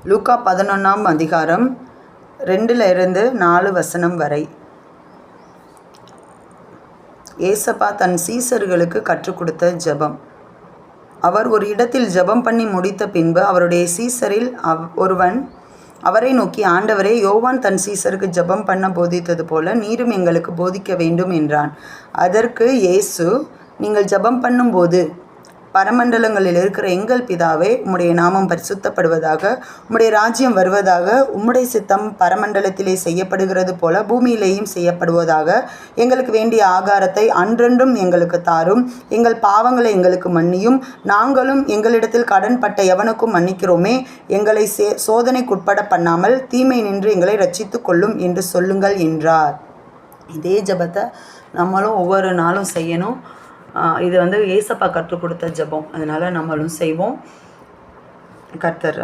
லூக்கா 11ஆம் அதிகாரம் 2-4 வசனம் வரை. ஏசப்பா தன் சீசர்களுக்கு கற்றுக் கொடுத்த ஜெபம். அவர் ஒரு இடத்தில் ஜெபம் பண்ணி முடித்த பின்பு அவருடைய சீசரில் ஒருவன் அவரை நோக்கி, ஆண்டவரே, யோவான் தன் சீசருக்கு ஜெபம் பண்ண போதித்தது போல நீரும் எங்களுக்கு போதிக்க வேண்டும் என்றான். அதற்கு இயேசு, நீங்கள் ஜெபம் பண்ணும்போது, பரமண்டலங்களில் இருக்கிற எங்கள் பிதாவே, உம்முடைய நாமம் பரிசுத்தப்படுவதாக, உம்முடைய ராஜ்யம் வருவதாக, உம்முடைய சித்தம் பரமண்டலத்திலே செய்யப்படுகிறது போல பூமியிலேயும் செய்யப்படுவதாக, எங்களுக்கு வேண்டிய ஆகாரத்தை அன்றென்றும் எங்களுக்கு தாரும், எங்கள் பாவங்களை எங்களுக்கு மன்னியும், நாங்களும் எங்களிடத்தில் கடன்பட்ட எவனுக்கும் மன்னிக்கிறோமே, எங்களை சோதனைக்குட்பட பண்ணாமல் தீமை நின்று எங்களை ரட்சித்து கொள்ளும் என்று சொல்லுங்கள் என்றார். இதே ஜெபத்தை நம்மளும் ஒவ்வொரு நாளும் செய்யணும். இது ஏசப்பா கற்றுக் கொடுத்த ஜெபம். அதனால் நம்மளும் செய்வோம். கர்த்தர்